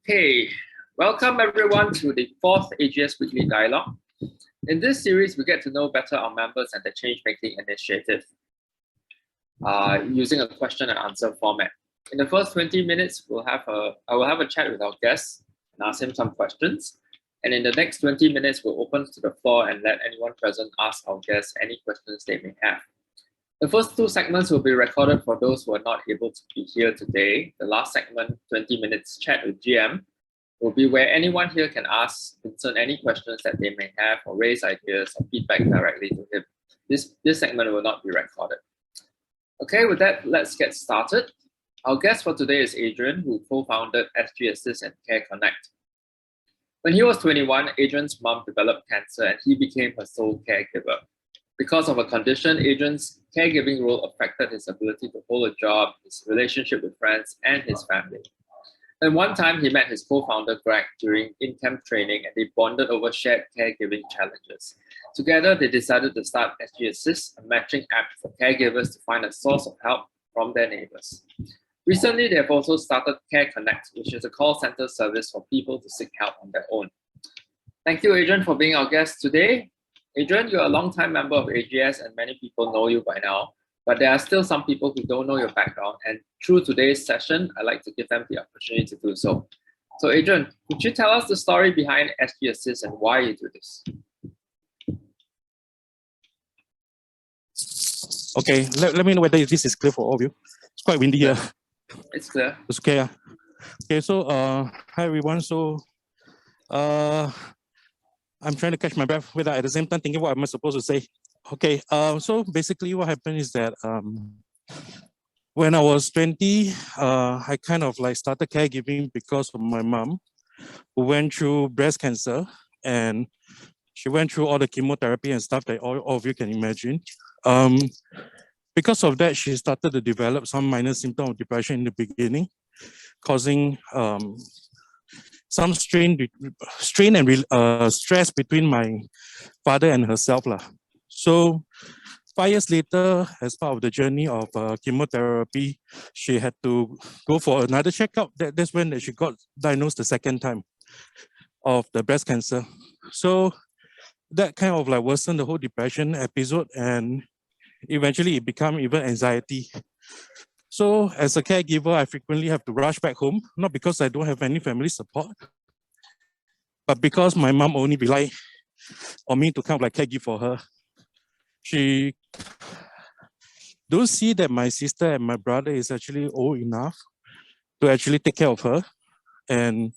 Okay, welcome everyone to the fourth AGS Weekly Dialogue. In this series, we get to know better our members and the change-making initiative using a question and answer format. In the first 20 minutes, I will have a chat with our guests and ask him some questions. And in the next 20 minutes, we'll open to the floor and let anyone present ask our guests any questions they may have. The first two segments will be recorded for those who are not able to be here today. The last segment, 20 minutes chat with GM, will be where anyone here can ask Vincent any questions that they may have or raise ideas or feedback directly to him. This segment will not be recorded. Okay, with that, let's get started. Our guest for today is Adrian, who co-founded SG Assist and Care Connect. When he was 21, Adrian's mom developed cancer and he became her sole caregiver. Because of a condition, Adrian's caregiving role affected his ability to hold a job, his relationship with friends, and his family. And one time he met his co-founder Greg during in-camp training and they bonded over shared caregiving challenges. Together, they decided to start SG Assist, a matching app for caregivers to find a source of help from their neighbors. Recently, they have also started Care Connect, which is a call center service for people to seek help on their own. Thank you, Adrian, for being our guest today. Adrian, you're a long-time member of AGS and many people know you by now, but there are still some people who don't know your background. And through today's session, I'd like to give them the opportunity to do so. So Adrian, could you tell us the story behind SG Assist and why you do this? Okay, let me know whether this is clear for all of you. It's quite windy here. It's clear. It's okay. Okay, so hi everyone. So I'm trying to catch my breath without at the same time thinking what am I supposed to say. Okay, so basically what happened is that when I was 20, I kind of like started caregiving because of my mom, who went through breast cancer, and she went through all the chemotherapy and stuff that all of you can imagine. Because of that, she started to develop some minor symptom of depression in the beginning, causing some strain and stress between my father and herself. So 5 years later, as part of the journey of chemotherapy, she had to go for another checkup. That's when she got diagnosed the second time of the breast cancer. So that kind of like worsened the whole depression episode, and eventually it became even anxiety. So as a caregiver, I frequently have to rush back home, not because I don't have any family support, but because my mom only relied on me to kind of like caregive for her. She don't see that my sister and my brother is actually old enough to actually take care of her. And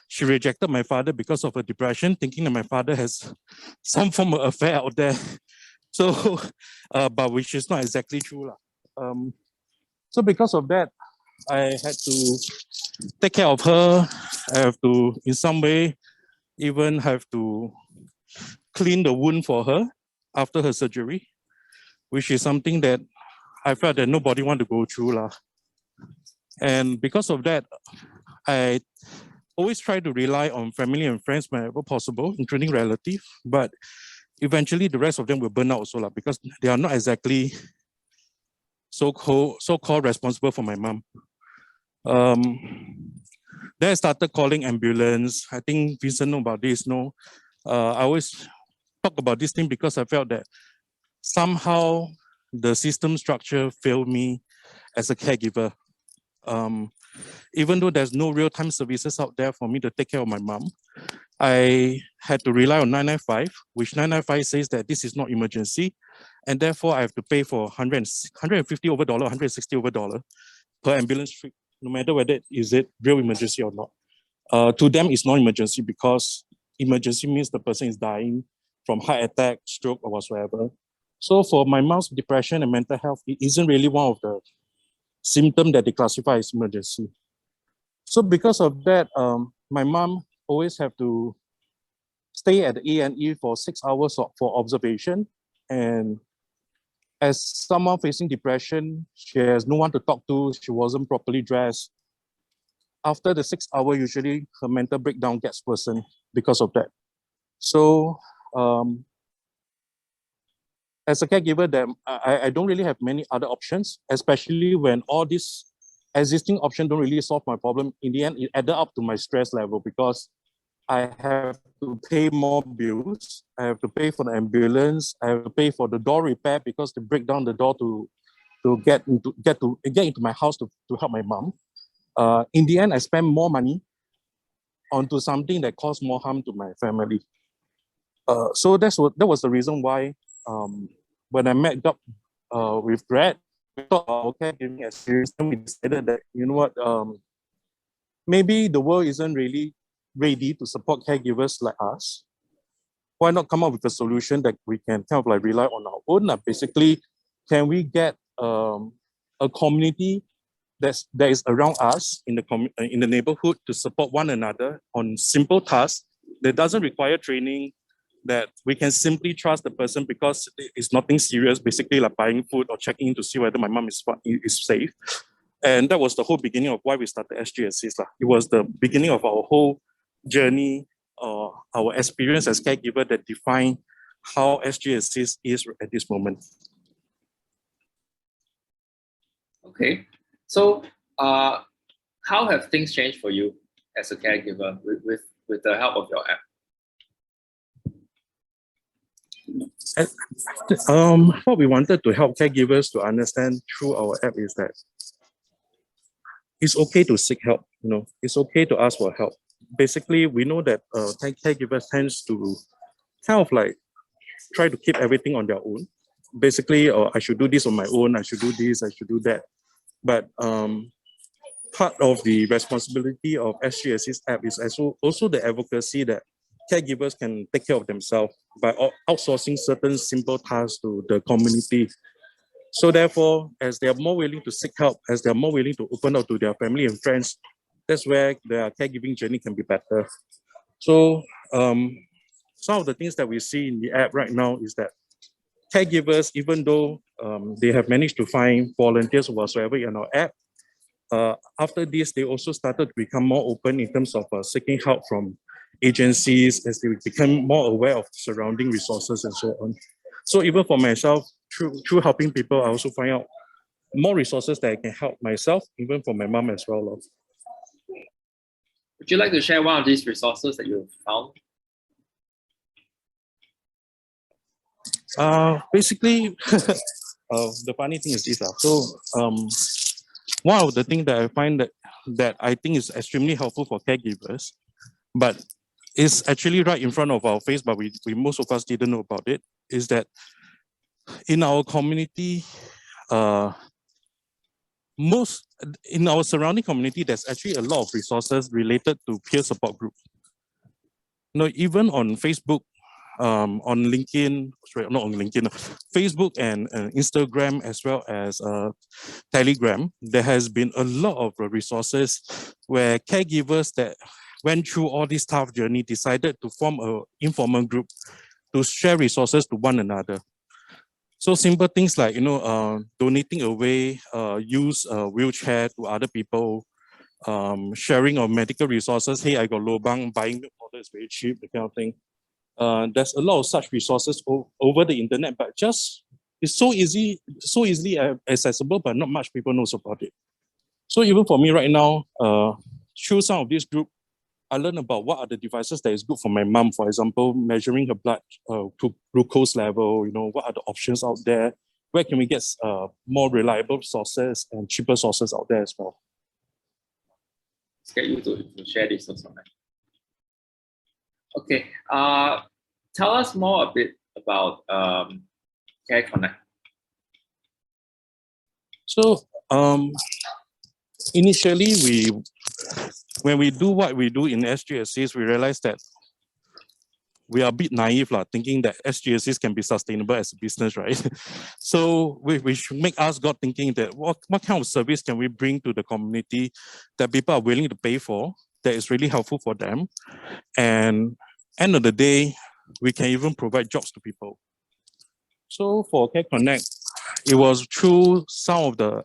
she rejected my father because of her depression, thinking that my father has some form of affair out there. So, but which is not exactly true. So because of that, I had to take care of her. I have to, in some way, even have to clean the wound for her after her surgery, which is something that I felt that nobody want to go through. And because of that, I always try to rely on family and friends whenever possible, including relatives, but eventually the rest of them will burn out also because they are not exactly so-called responsible for my mom. Then I started calling ambulance. I think Vincent know about this. No, I always talk about this thing because I felt that somehow the system structure failed me as a caregiver. Even though there's no real-time services out there for me to take care of my mom, I had to rely on 995, which 995 says that this is not emergency, and therefore I have to pay for $150 over dollar, $160 over dollar per ambulance trip, no matter whether is it real emergency or not. To them, it's not emergency because emergency means the person is dying from heart attack, stroke, or whatsoever. So for my mom's depression and mental health, it isn't really one of the symptoms that they classify as emergency. So because of that, my mom always have to stay at the A&E for 6 hours for observation. And as someone facing depression, she has no one to talk to, she wasn't properly dressed. After the 6 hour, usually her mental breakdown gets worsened because of that. So as a caregiver, I don't really have many other options, especially when all these existing options don't really solve my problem. In the end, it added up to my stress level because I have to pay more bills. I have to pay for the ambulance. I have to pay for the door repair because they break down the door to get into my house to help my mom. In the end, I spend more money onto something that caused more harm to my family. So that was the reason why when I met up with Brad, we thought our caregiving experience, and we decided that, you know what, maybe the world isn't really ready to support caregivers like us. Why not come up with a solution that we can kind of like rely on our own? Basically, can we get a community that is around us in the neighborhood to support one another on simple tasks that doesn't require training, that we can simply trust the person because it's nothing serious, basically like buying food or checking in to see whether my mom is safe. And that was the whole beginning of why we started SG Assist. It was the beginning of our whole journey, our experience as caregiver that defined how SG Assist is at this moment. Okay, so how have things changed for you as a caregiver with the help of your app? What we wanted to help caregivers to understand through our app is that it's okay to seek help. It's okay to ask for help. Basically, we know that caregivers tends to kind of like try to keep everything on their own. Basically, I should do this on my own. I should do this. I should do that. But part of the responsibility of SG Assist app is also the advocacy that caregivers can take care of themselves by outsourcing certain simple tasks to the community. So therefore, as they are more willing to seek help, as they are more willing to open up to their family and friends, that's where their caregiving journey can be better. So some of the things that we see in the app right now is that caregivers, even though they have managed to find volunteers whatsoever in our app, after this, they also started to become more open in terms of seeking help from agencies as they become more aware of surrounding resources and so on. So even for myself, through helping people, I also find out more resources that I can help myself, even for my mom as well. Would you like to share one of these resources that you've found? Basically, the funny thing is this. So one of the things that I find that I think is extremely helpful for caregivers, but it's actually right in front of our face, but we most of us didn't know about it, is that in our community, in our surrounding community, there's actually a lot of resources related to peer support group. Even on Facebook, on LinkedIn, sorry, not on LinkedIn, Facebook and Instagram, as well as Telegram, there has been a lot of resources where caregivers that went through all this tough journey decided to form an informal group to share resources to one another. So simple things like, donating away, use a wheelchair to other people, sharing of medical resources. Hey, I got lobang, buying milk powder is very cheap, that kind of thing. There's a lot of such resources over the internet, but it's so easily accessible, but not much people knows about it. So even for me right now, through some of this group, I learned about what are the devices that is good for my mom. For example, measuring her blood glucose level. What are the options out there? Where can we get more reliable sources and cheaper sources out there as well? Let's get you to share this also. Okay. Tell us more a bit about Care Connect. So initially, when we do what we do in SG Assist, we realize that we are a bit naive, thinking that SG Assist can be sustainable as a business, right? So we should make us got thinking that what kind of service can we bring to the community that people are willing to pay for, that is really helpful for them. And end of the day, we can even provide jobs to people. So for Care Connect, it was through some of the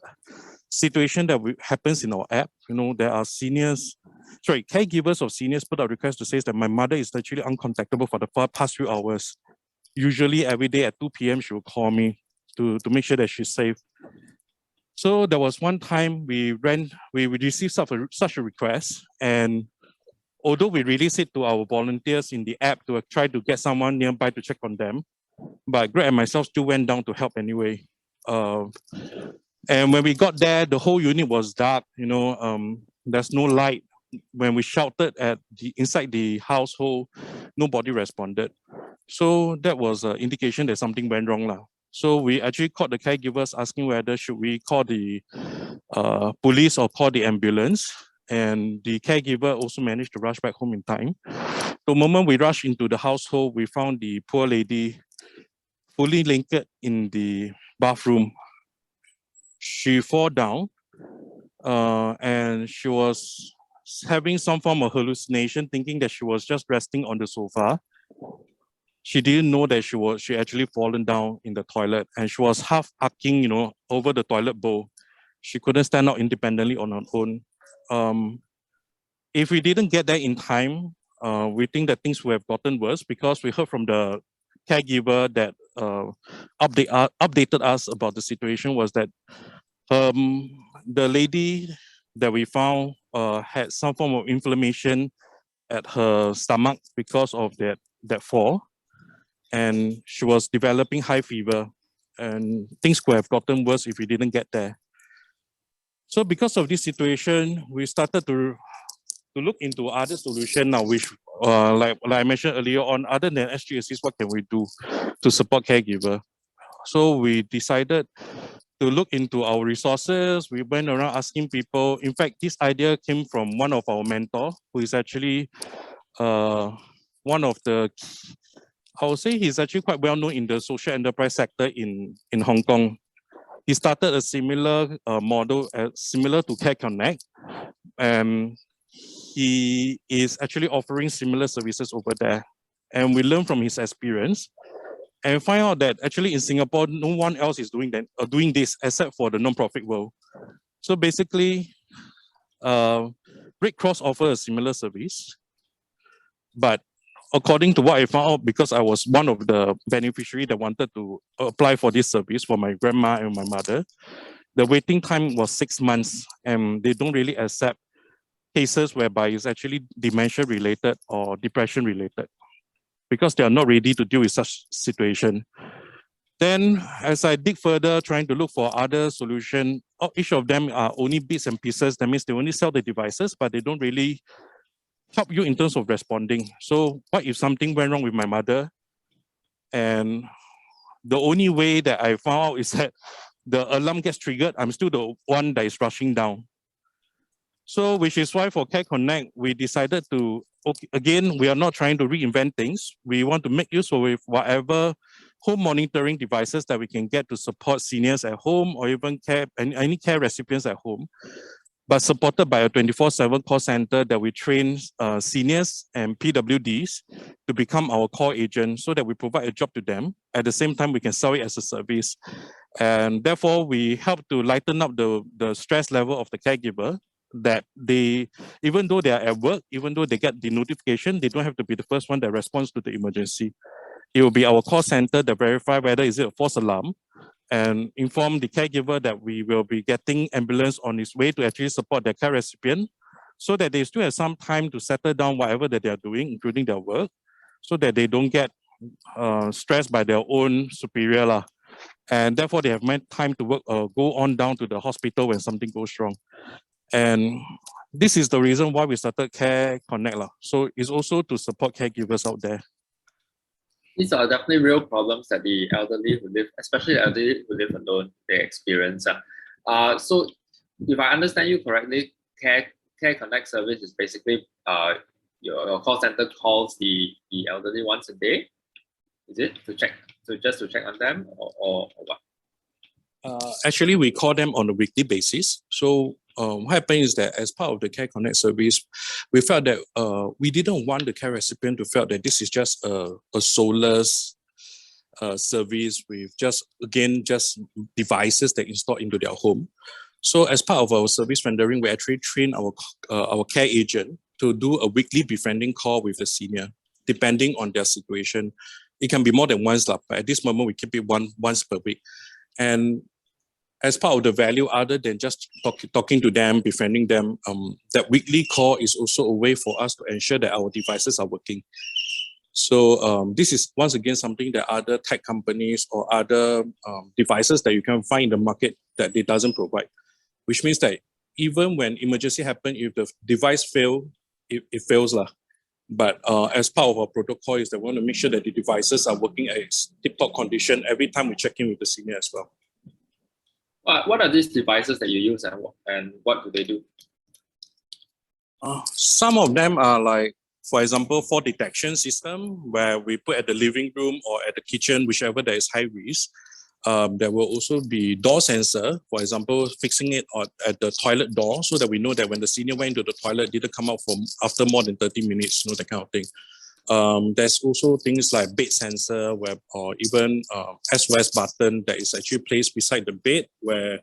situation that happens in our app. There are caregivers of seniors put out requests to say that my mother is actually uncontactable for the past few hours. Usually every day at 2 p.m. she will call me to make sure that she's safe. So there was one time we received such a request, and although we released it to our volunteers in the app to try to get someone nearby to check on them, but Greg and myself still went down to help anyway. And when we got there, the whole unit was dark. There's no light. When we shouted at inside the household, nobody responded. So that was an indication that something went wrong lah. So we actually called the caregivers asking whether should we call the police or call the ambulance. And the caregiver also managed to rush back home in time. The moment we rushed into the household, we found the poor lady fully naked in the bathroom. She fell down and she was having some form of hallucination, thinking that she was just resting on the sofa. She didn't know that she actually fallen down in the toilet, and she was half arcing, over the toilet bowl. She couldn't stand up independently on her own. If we didn't get there in time, we think that things would have gotten worse, because we heard from the caregiver that updated us about the situation was that the lady that we found had some form of inflammation at her stomach because of that fall, and she was developing high fever, and things could have gotten worse if we didn't get there. So because of this situation, we started to look into other solution now, which like I mentioned earlier on, other than SG Assist, what can we do to support caregiver? So we decided to look into our resources. We went around asking people. In fact, this idea came from one of our mentors, who is actually one of the, I would say he's actually quite well known in the social enterprise sector in Hong Kong. He started a similar model, similar to Care Connect. He is actually offering similar services over there. And we learned from his experience and find out that actually in Singapore, no one else is doing this except for the non-profit world. So basically, Red Cross offers a similar service, but according to what I found out, because I was one of the beneficiaries that wanted to apply for this service for my grandma and my mother, the waiting time was 6 months, and they don't really accept cases whereby it's actually dementia related or depression related, because they are not ready to deal with such situation. Then as I dig further, trying to look for other solution, each of them are only bits and pieces. That means they only sell the devices, but they don't really help you in terms of responding. So what if something went wrong with my mother? And the only way that I found out is that the alarm gets triggered, I'm still the one that is rushing down. So which is why for Care Connect, we decided to, again, we are not trying to reinvent things. We want to make use of whatever home monitoring devices that we can get to support seniors at home, or even any care recipients at home, but supported by a 24/7 call center that we train seniors and PWDs to become our call agent, so that we provide a job to them. At the same time, we can sell it as a service. And therefore, we help to lighten up the stress level of the caregiver, that they, even though they are at work, even though they get the notification, they don't have to be the first one that responds to the emergency. It will be our call center that verify whether is it a false alarm, and inform the caregiver that we will be getting ambulance on its way to actually support their care recipient, so that they still have some time to settle down whatever that they are doing, including their work, so that they don't get stressed by their own superior lah. And therefore they have time to work, go on down to the hospital when something goes wrong. And this is the reason why we started Care Connect lah. So it's also to support caregivers out there. These are definitely real problems that the elderly who live, especially elderly who live alone, they experience. So if I understand you correctly, Care Connect service is basically your call center calls the elderly once a day. Is it to check on them, or what? Actually, we call them on a weekly basis. So what happened is that as part of the Care Connect service, we felt that we didn't want the care recipient to feel that this is just a soulless service with just devices that install into their home. So as part of our service rendering, we actually train our care agent to do a weekly befriending call with the senior, depending on their situation. It can be more than once, but at this moment we keep it once per week. And as part of the value, other than just talking to them, befriending them, that weekly call is also a way for us to ensure that our devices are working. So this is once again something that other tech companies or other devices that you can find in the market that it doesn't provide, which means that even when emergency happen, if the device fail, it fails lah. But as part of our protocol is that we want to make sure that the devices are working at tip-top condition every time we check in with the senior as well. What are these devices that you use and what do they do? Some of them are like, for example, fall detection system, where we put at the living room or at the kitchen, whichever there is high risk. There will also be door sensor, for example, fixing it at the toilet door so that we know that when the senior went into the toilet, didn't come out after more than 30 minutes, that kind of thing. There's also things like bed sensor or even SOS button that is actually placed beside the bed, where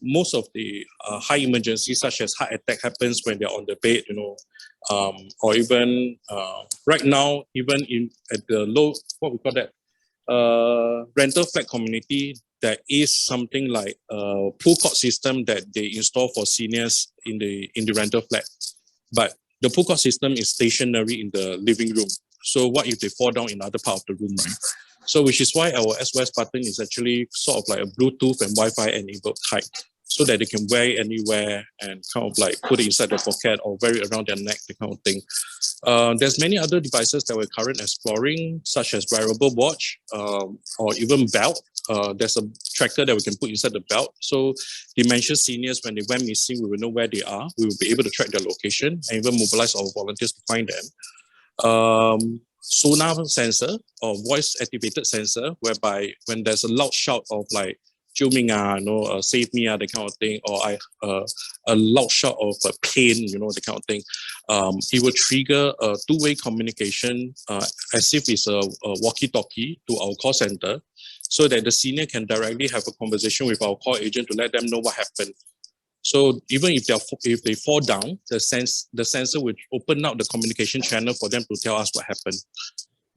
most of the high emergencies such as heart attack happens when they're on the bed, or even right now, even at the low, what we call that, rental flat community, there is something like a pull cord system that they install for seniors in the rental flat. But the pull cord system is stationary in the living room. So what if they fall down in other part of the room, right? So which is why our SOS button is actually sort of like a Bluetooth and Wi-Fi enabled type, so that they can wear it anywhere and kind of like put it inside their pocket or wear it around their neck, that kind of thing. There's many other devices that we're currently exploring, such as wearable watch or even belt. There's a tracker that we can put inside the belt. So dementia seniors, when they went missing, we will know where they are. We will be able to track their location and even mobilize our volunteers to find them. Sonar sensor or voice activated sensor, whereby when there's a loud shout of like, save me, that kind of thing, or a loud shout of pain, that kind of thing. It will trigger a two-way communication as if it's a walkie-talkie to our call center, so that the senior can directly have a conversation with our call agent to let them know what happened. So even if they fall down, the sensor will open up the communication channel for them to tell us what happened.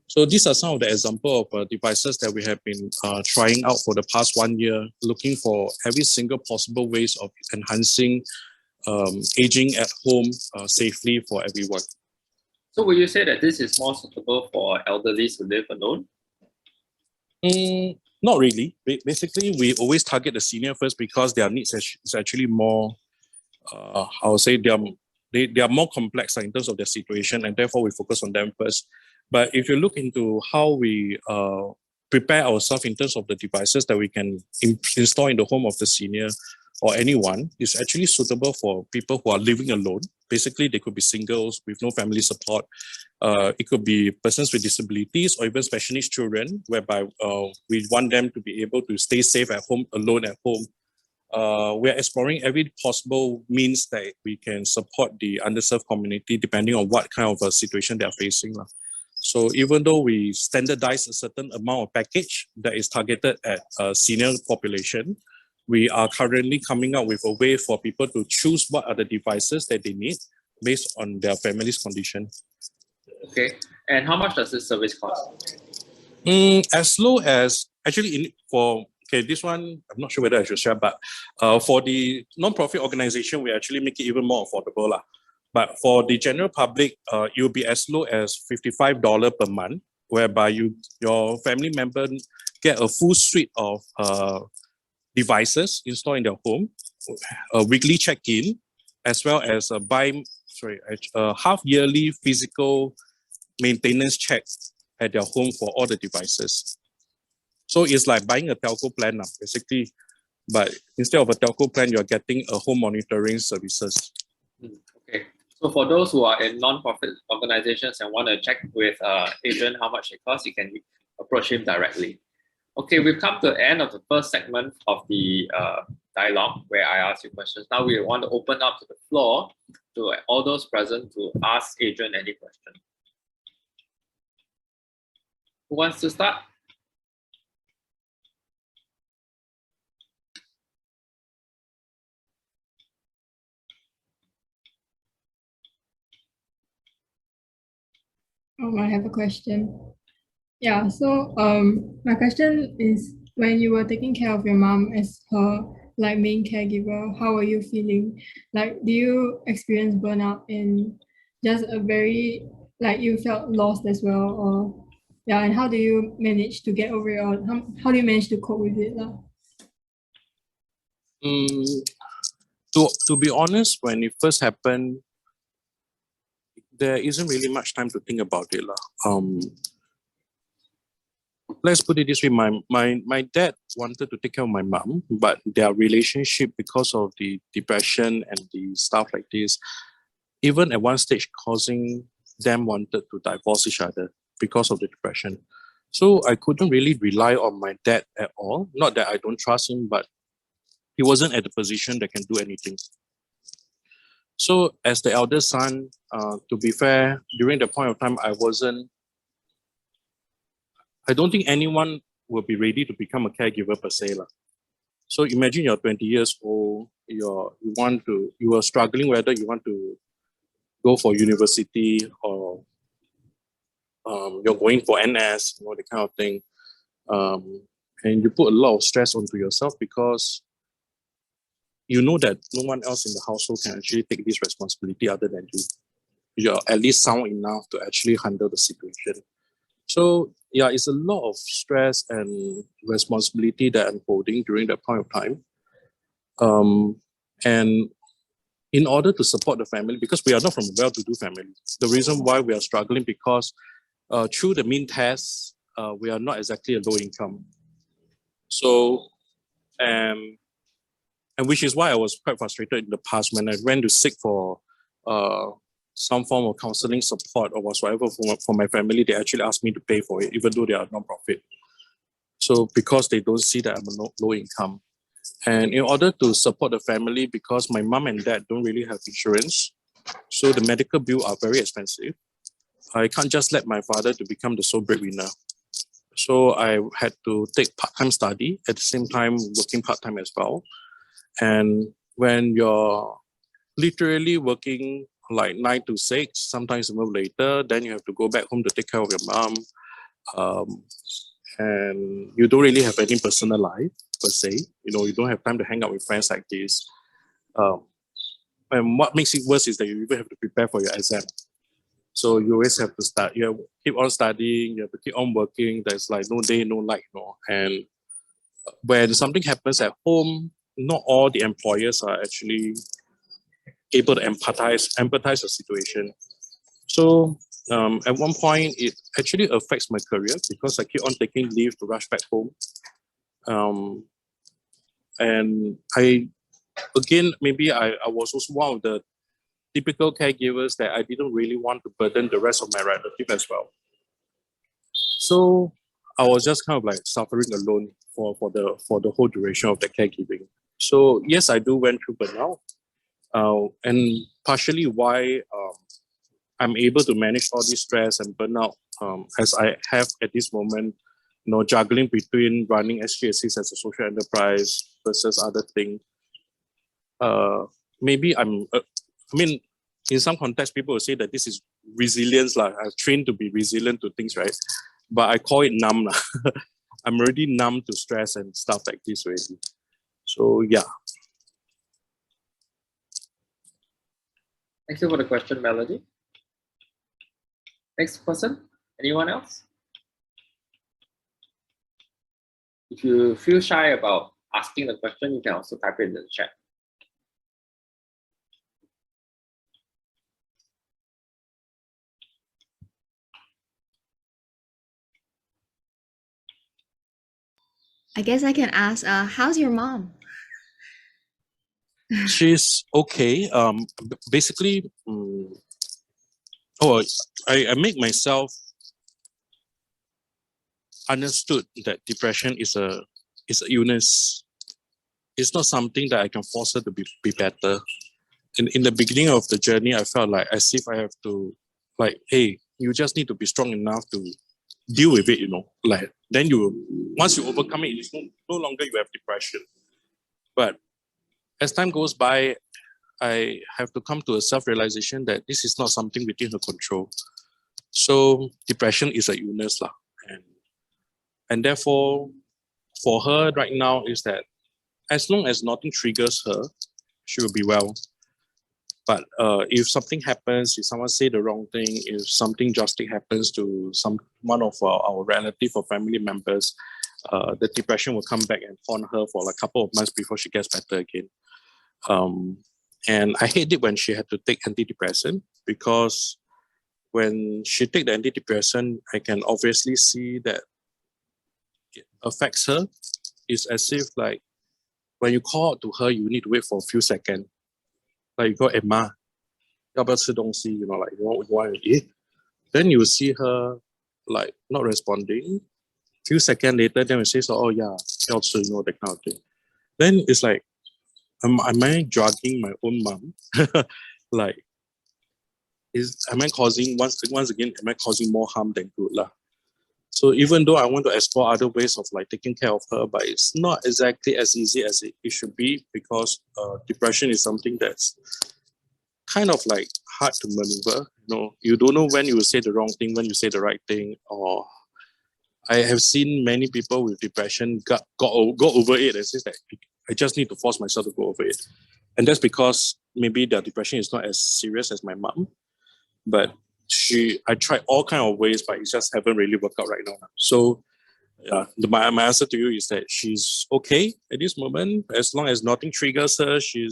So these are some of the examples of devices that we have been trying out for the past 1 year, looking for every single possible ways of enhancing aging at home safely for everyone. So will you say that this is more suitable for elderly who live alone? Not really. Basically, we always target the senior first because their needs is actually more, I would say they are more complex in terms of their situation, and therefore we focus on them first. But if you look into how we prepare ourselves in terms of the devices that we can install in the home of the senior or anyone, it's actually suitable for people who are living alone. Basically, they could be singles with no family support. It could be persons with disabilities or even special needs children, whereby we want them to be able to stay safe at home, alone at home. We are exploring every possible means that we can support the underserved community depending on what kind of a situation they are facing. So even though we standardize a certain amount of package that is targeted at a senior population, we are currently coming up with a way for people to choose what are the devices that they need based on their family's condition. Okay, and how much does this service cost? As low as, actually this one, I'm not sure whether I should share, but for the non-profit organization, we actually make it even more affordable. But for the general public, it will be as low as $55 per month, whereby your family member get a full suite of devices installed in their home, a weekly check-in, as well as a half-yearly physical maintenance check at their home for all the devices. So it's like buying a telco plan, basically. But instead of a telco plan, you're getting a home monitoring services. Okay. So for those who are in non-profit organizations and want to check with Adrian how much it costs, you can approach him directly. Okay, we've come to the end of the first segment of the dialogue where I ask you questions. Now we want to open up to the floor to all those present to ask Adrian any question. Who wants to start? I have a question. Yeah, so my question is, when you were taking care of your mom as her like main caregiver, how are you feeling? Like, do you experience burnout and just a very like you felt lost as well, or yeah, and how do you manage to get over it, or how do you manage to cope with it, lah? Mm, to be honest, when it first happened, there isn't really much time to think about it, lah. Let's put it this way: my dad wanted to take care of my mom, but their relationship, because of the depression and the stuff like this, even at one stage causing them wanted to divorce each other because of the depression. So I couldn't really rely on my dad at all. Not that I don't trust him, but he wasn't at the position that can do anything. So as the eldest son, to be fair, during the point of time, I don't think anyone will be ready to become a caregiver per se, lah. So imagine you're 20 years old, you are struggling whether you want to go for university or you're going for NS, the kind of thing. And you put a lot of stress onto yourself because you know that no one else in the household can actually take this responsibility other than you. You're at least sound enough to actually handle the situation. So yeah, it's a lot of stress and responsibility that I'm holding during that point of time. And in order to support the family, because we are not from a well-to-do family, the reason why we are struggling because through the mean test, we are not exactly a low income. So, and which is why I was quite frustrated in the past when I went to seek for some form of counseling support or whatsoever for my family. They actually asked me to pay for it, even though they are non-profit. So because they don't see that I'm a low income. And in order to support the family, because my mom and dad don't really have insurance, so the medical bills are very expensive. I can't just let my father to become the sole breadwinner. So I had to take part-time study at the same time working part-time as well. And when you're literally working like 9 to 6, sometimes even later, then you have to go back home to take care of your mom. And you don't really have any personal life per se. You don't have time to hang out with friends like this. And what makes it worse is that you even have to prepare for your exam. So you always have to start. You have to keep on studying. You have to keep on working. There's like no day, no night. And when something happens at home, not all the employers are actually able to empathize the situation. So at one point, it actually affects my career because I keep on taking leave to rush back home. And maybe I was also one of the typical caregivers that I didn't really want to burden the rest of my relative as well. So I was just kind of like suffering alone for the whole duration of the caregiving. So yes, I do went through burnout, and partially why I'm able to manage all this stress and burnout as I have at this moment, juggling between running SGSCs as a social enterprise versus other things. Maybe in some context, people will say that this is resilience. I've trained to be resilient to things, right? But I call it numb. I'm already numb to stress and stuff like this already. So yeah. Thank you for the question, Melody. Next person, anyone else? If you feel shy about asking the question, you can also type it in the chat. I guess I can ask, how's your mom? She's okay. Basically, I make myself understood that depression is a illness. It's not something that I can force her to be better. In the beginning of the journey, I felt like as if I have to, like, hey, you just need to be strong enough to deal with it, like then once you overcome it, it's no longer you have depression. But as time goes by, I have to come to a self-realization that this is not something within her control. So depression is a illness, and therefore, for her right now is that as long as nothing triggers her, she will be well. But if something happens, if someone say the wrong thing, if something drastic happens to one of our relative or family members, the depression will come back and haunt her for like a couple of months before she gets better again. And I hate it when she had to take antidepressant, because when she take the antidepressant, I can obviously see that it affects her. It's as if like when you call out to her, you need to wait for a few seconds. Like you go, Emma, 要不要吃东西? You know, like you want to eat. Then you see her like not responding. Few seconds later, then we say, so, oh yeah, 要吃, you know, that kind of thing. Then it's like, am I drugging my own mom? Like, am I causing, once again, am I causing more harm than good lah? So even though I want to explore other ways of like taking care of her, but it's not exactly as easy as it should be, because depression is something that's kind of like hard to maneuver. You know, you don't know when you will say the wrong thing, when you say the right thing. Or I have seen many people with depression go over it and says that I just need to force myself to go over it. And that's because maybe their depression is not as serious as my mom, but I tried all kind of ways, but it just haven't really worked out right now. So my answer to you is that she's okay at this moment. As long as nothing triggers her, she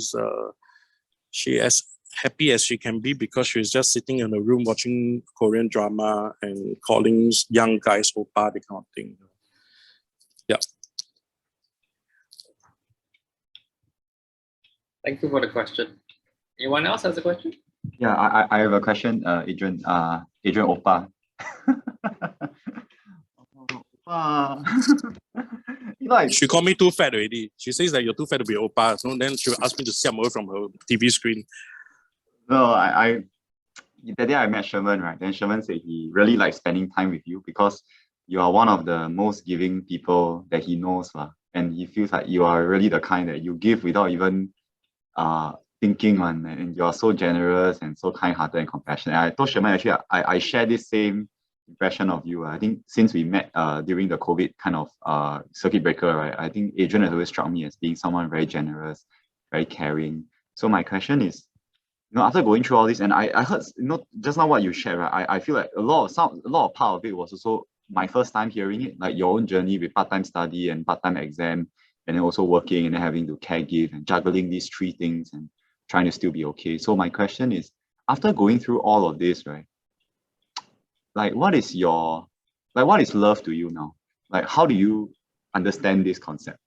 as happy as she can be, because she's just sitting in a room watching Korean drama and calling young guys oppa, that kind of thing. Yeah. Thank you for the question. Anyone else has a question? Yeah, I have a question, Adrian. Adrian Oppa. Oppa. Like, she called me too fat already. She says that you're too fat to be oppa. So then she will ask me to siam away from her TV screen. No, that day I met Sherman, right? Then Sherman said he really likes spending time with you because you are one of the most giving people that he knows. And he feels like you are really the kind that you give without even thinking on, and you're so generous and so kind-hearted and compassionate. I told Sherman, actually, I share this same impression of you. I think since we met during the COVID kind of circuit breaker, right? I think Adrian has always struck me as being someone very generous, very caring. So my question is, after going through all this, and I heard, just now what you shared, right? I feel like a lot of part of it was also my first time hearing it, like your own journey with part-time study and part-time exam, and then also working and then having to caregive and juggling these three things and trying to still be okay. So my question is, after going through all of this, right? Like, what is love to you now? Like, how do you understand this concept?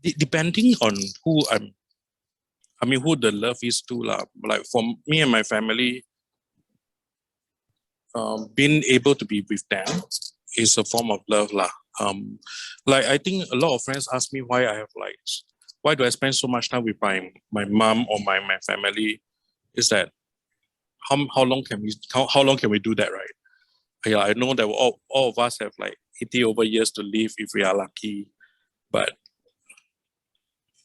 Depending on who who the love is to lah. Like for me and my family, being able to be with them is a form of love lah. Like I think a lot of friends ask me why do I spend so much time with my mom or my family? Is that how long can we do that, right? Yeah, I know that all of us have like 80 over years to live if we are lucky, but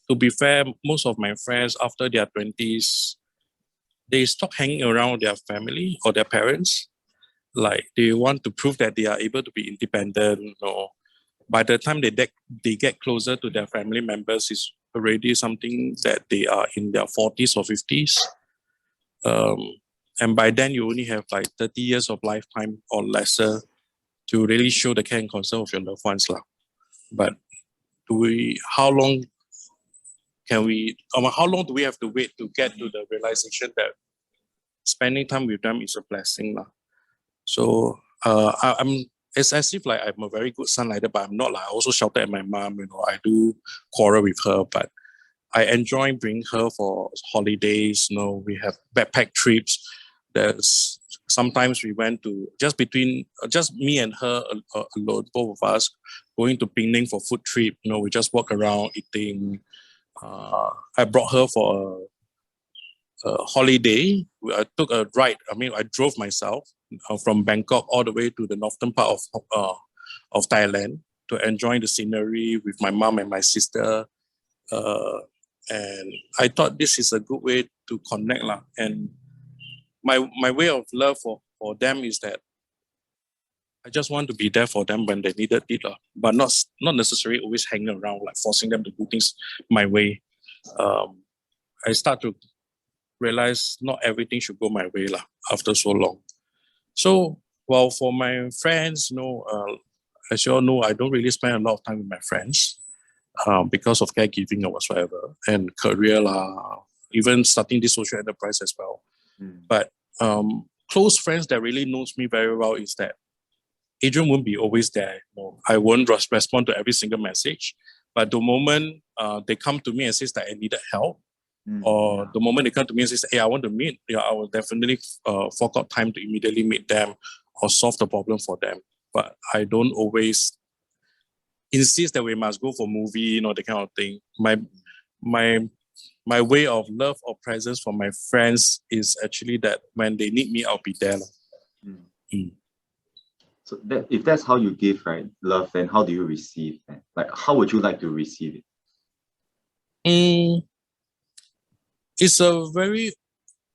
to be fair, most of my friends after their 20s, they stop hanging around their family or their parents. Like they want to prove that they are able to be independent. Or by the time they get closer to their family members, it's already something that they are in their 40s or 50s. And by then you only have like 30 years of lifetime or lesser to really show the care and concern of your loved ones lah. But how long do we have to wait to get to the realization that spending time with them is a blessing lah? So it's as if like I'm a very good son like that, but I'm not like I also shouted at my mom, I do quarrel with her, but I enjoy bringing her for holidays. We have backpack trips. There's sometimes we went to just me and her alone, both of us going to Penang for food trip. We just walk around eating. I brought her for a holiday. I took a ride. I drove myself from Bangkok all the way to the northern part of Thailand to enjoy the scenery with my mom and my sister. And I thought this is a good way to connect lah. And my way of love for them is that I just want to be there for them when they needed it, but not necessarily always hanging around, like forcing them to do things my way. I start to realize not everything should go my way after so long. So, well, for my friends, as you all know, I don't really spend a lot of time with my friends because of caregiving or whatsoever, and career, even starting this social enterprise as well. But close friends that really knows me very well is that Adrian won't be always there. I won't respond to every single message. But the moment they come to me and says that I needed help, or the moment they come to me and says, hey, I want to meet, I will definitely fork out time to immediately meet them or solve the problem for them. But I don't always insist that we must go for movie, that kind of thing. My way of love or presence for my friends is actually that when they need me, I'll be there. So if that's how you give, right, love, then how do you receive it? Like, how would you like to receive it? It's a very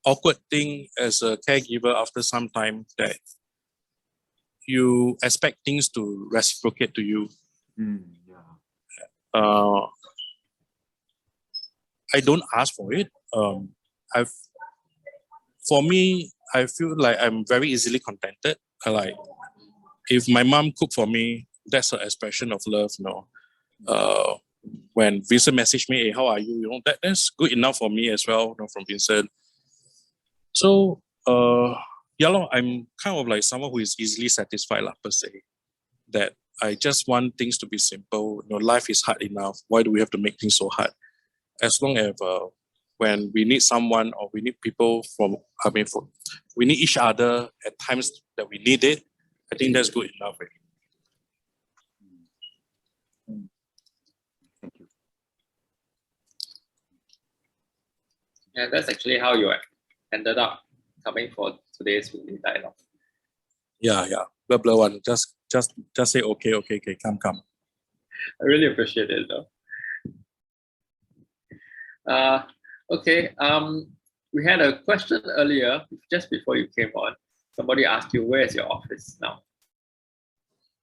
awkward thing as a caregiver after some time that you expect things to reciprocate to you. I don't ask for it. For me, I feel like I'm very easily contented. If my mom cook for me, that's an expression of love. When Vincent messaged me, hey, how are you? That's good enough for me as well. From Vincent. So I'm kind of like someone who is easily satisfied, per se. That I just want things to be simple. Life is hard enough. Why do we have to make things so hard? As long as when we need someone or we need people we need each other at times that we need it, I think that's good enough. Thank you. And that's actually how you ended up coming for today's weekly dialogue. Yeah. Blah blah one. Just say okay, come. I really appreciate it though. Okay. We had a question earlier, just before you came on. Somebody asked you, where is your office now?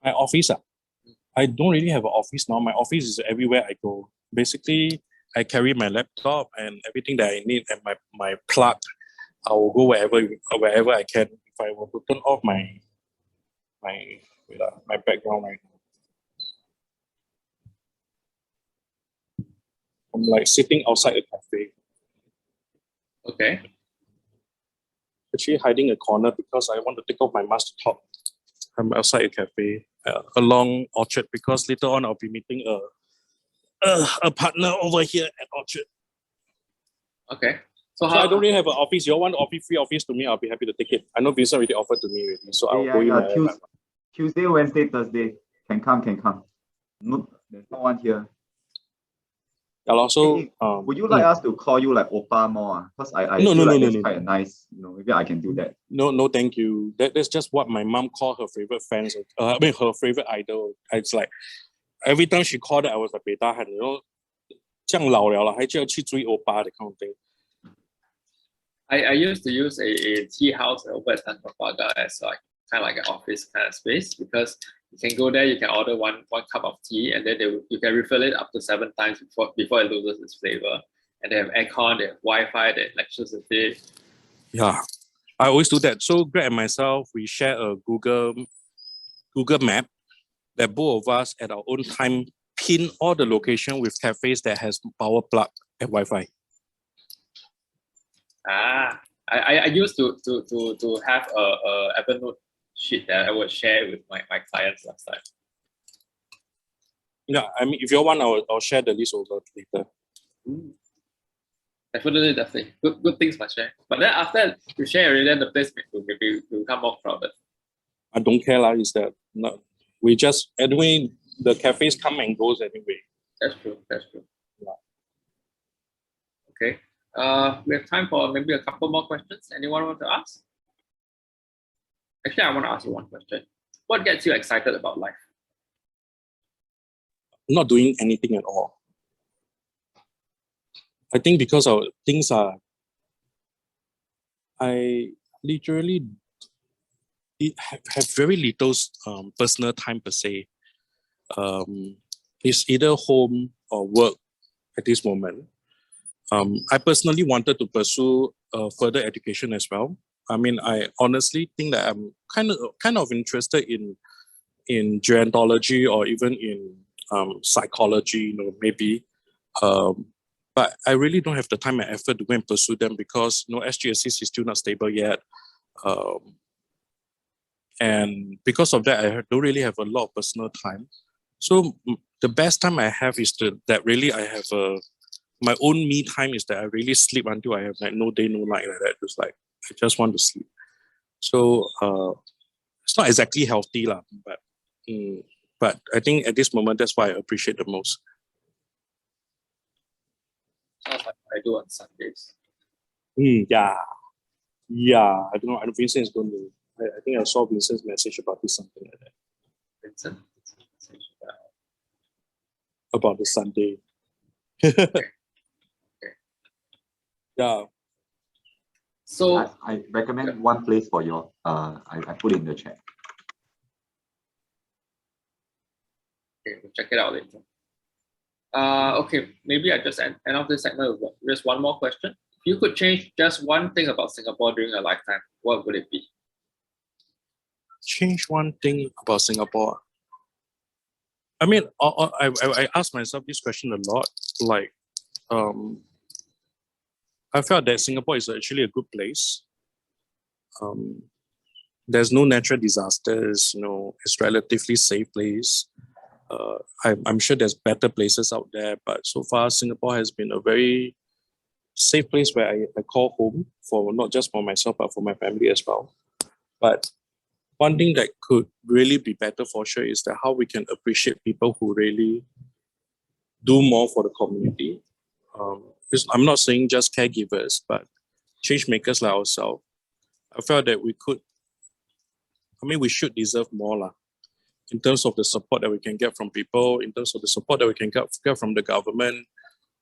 My office, I don't really have an office now. My office is everywhere I go. Basically, I carry my laptop and everything that I need and my plug. I will go wherever I can. If I were to turn off my background right now, I'm like sitting outside a cafe. Okay. Actually hiding a corner because I want to take off my mask to talk. I'm outside a cafe along Orchard because later on I'll be meeting a partner over here at Orchard. Okay. So I don't really have an office. You all want free office to me, I'll be happy to take it. I know Vincent already offered to me already, so I'll go in. Tuesday, Wednesday, Thursday. Can come. No, there's no one here. Also, would you like us to call you like Oppa more? Because I feel like it's quite a nice, maybe I can do that. No, thank you. That's just what my mom called her favorite fans. Her favorite idol. It's like every time she called it, I was like, 北大汉, 这样老了还就要去追欧巴 that kind of thing. I used to use a tea house over at Tanjong Pagar as like kind of like an office kind of space, because you can go there, you can order one cup of tea, and then you can refill it up to 7 times before it loses its flavor. And they have aircon, they have Wi-Fi, they have electricity. Yeah, I always do that. So Greg and myself, we share a Google map that both of us at our own time pin all the location with cafes that has power plug and Wi-Fi. I used to have a Evernote sheet that I would share with my clients last time. Yeah, I mean, if you want, I'll share the list over later. Definitely. Good things must share. But then after you share already, then the place will become more crowded. I don't care, is that no? We just anyway the cafes come and goes anyway. That's true. Yeah. Okay. We have time for maybe a couple more questions. Anyone want to ask? Actually, I want to ask you one question. What gets you excited about life? Not doing anything at all. I think because our things are, I literally have very little personal time per se. It's either home or work at this moment. I personally wanted to pursue further education as well. I mean, I honestly think that I'm kind of interested in gerontology or even in psychology, maybe. But I really don't have the time and effort to go and pursue them because SGSC is still not stable yet. And because of that, I don't really have a lot of personal time. So the best time I have is that really I have my own me time is that I really sleep until I have like no day, no night like that. It's like I just want to sleep. So it's not exactly healthy lah, but I think at this moment that's why I appreciate the most. Sounds like I do on Sundays. Yeah. I don't know. Vincent is going to. I think I saw Vincent's message about this, something like that. Vincent. About the Sunday. Yeah. So I recommend one place for your. I put it in the chat. okay, we'll check it out later. Okay, maybe I just end off this segment with just one more question. If you could change just one thing about Singapore during your lifetime, what would it be? Change one thing about Singapore. I mean, I ask myself this question a lot. Like, I felt that Singapore is actually a good place. There's no natural disasters. It's relatively safe place. I'm sure there's better places out there, but so far Singapore has been a very safe place where I call home for not just for myself but for my family as well. But one thing that could really be better for sure is that how we can appreciate people who really do more for the community. I'm not saying just caregivers, but changemakers like ourselves. I felt that we should deserve more lah, in terms of the support that we can get from people, in terms of the support that we can get from the government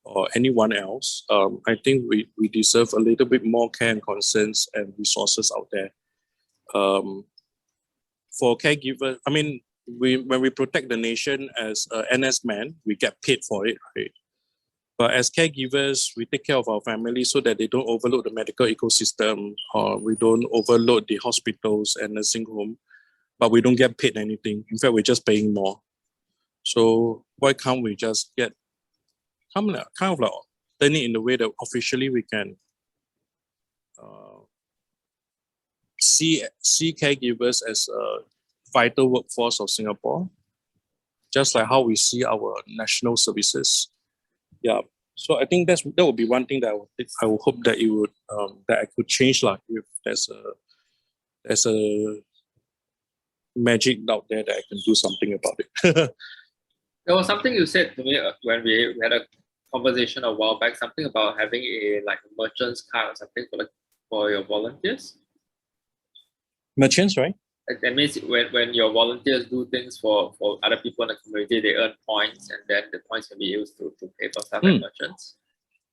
or anyone else. I think we deserve a little bit more care and concerns and resources out there. For caregivers, when we protect the nation as NS men, we get paid for it, right? But as caregivers, we take care of our families so that they don't overload the medical ecosystem, or we don't overload the hospitals and nursing home, but we don't get paid anything. In fact, we're just paying more. So why can't we just kind of like turn it in the way that officially we can see caregivers as a vital workforce of Singapore, just like how we see our national services. Yeah. So I think that would be one thing that I would hope that it would that I could change lah, if there's a magic out there that I can do something about it. There was something you said to me when we had a conversation a while back, something about having a merchant's card or something for your volunteers. Merchants, right? That means when your volunteers do things for other people in the community, they earn points, and then the points can be used to pay for stuff at merchants.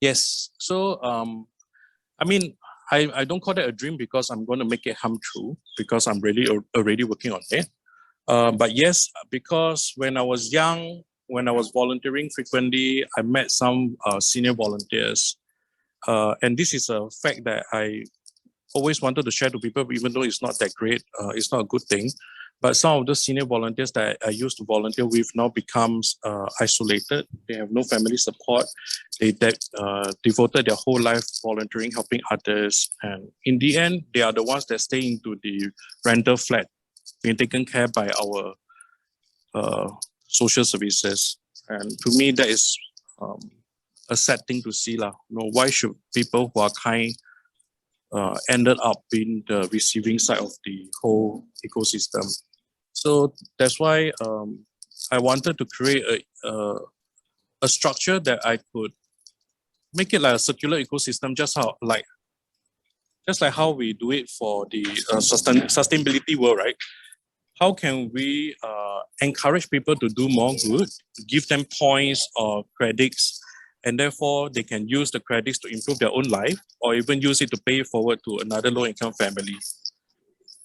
Yes. So I don't call that a dream because I'm going to make it come true, because I'm really already working on it. But yes, because when I was young, when I was volunteering frequently, I met some senior volunteers. And this is a fact that I always wanted to share to people, even though it's not that great, it's not a good thing. But some of the senior volunteers that I used to volunteer with now becomes isolated. They have no family support. They devoted their whole life volunteering, helping others. And in the end, they are the ones that stay into the rental flat, being taken care by our social services. And to me, that is a sad thing to see lah. Why should people who are kind ended up being the receiving side of the whole ecosystem? So that's why I wanted to create a structure that I could make it like a circular ecosystem, just like how we do it for the sustainability world, right? How can we encourage people to do more good, give them points or credits, and therefore they can use the credits to improve their own life, or even use it to pay forward to another low-income family.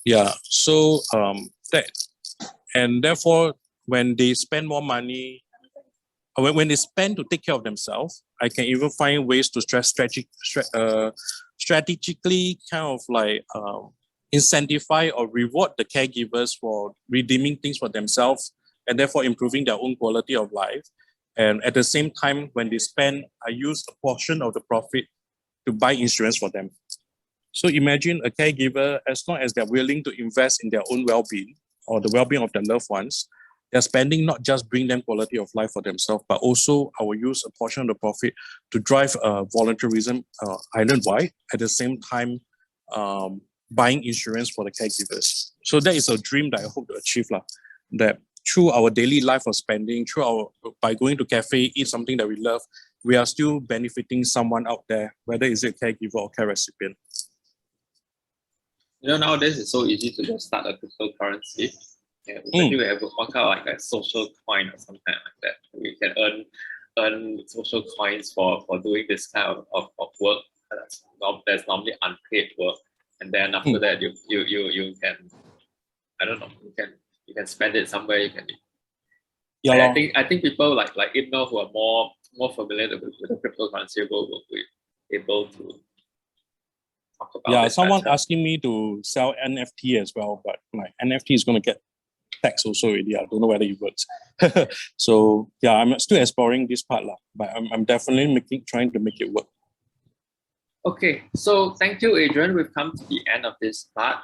Yeah. So that, and therefore, when they spend more money, when they spend to take care of themselves, I can even find ways to strategically kind of like incentivize or reward the caregivers for redeeming things for themselves and therefore improving their own quality of life. And at the same time, when they spend, I use a portion of the profit to buy insurance for them. So imagine a caregiver, as long as they're willing to invest in their own well-being or the well-being of their loved ones, they're spending not just bring them quality of life for themselves, but also I will use a portion of the profit to drive volunteerism island-wide. At the same time, buying insurance for the caregivers. So that is a dream that I hope to achieve, that through our daily life of spending, by going to cafe, eat something that we love, we are still benefiting someone out there, whether it's a caregiver or care recipient. Nowadays it's so easy to just start a cryptocurrency. Yeah, especially we have one kind of like a social coin or something like that. We can earn social coins for doing this kind of work that's normally unpaid work. And then after that you can, I don't know, you can spend it somewhere. You can. Yeah, I think people like Ibno who are more familiar with the cryptocurrency will be able to talk about. Yeah, someone asking me to sell NFT as well, but my NFT is going to get taxed also already. I don't know whether it works. So yeah, I'm still exploring this part, but I'm definitely trying to make it work. Okay, so thank you, Adrian. We've come to the end of this part.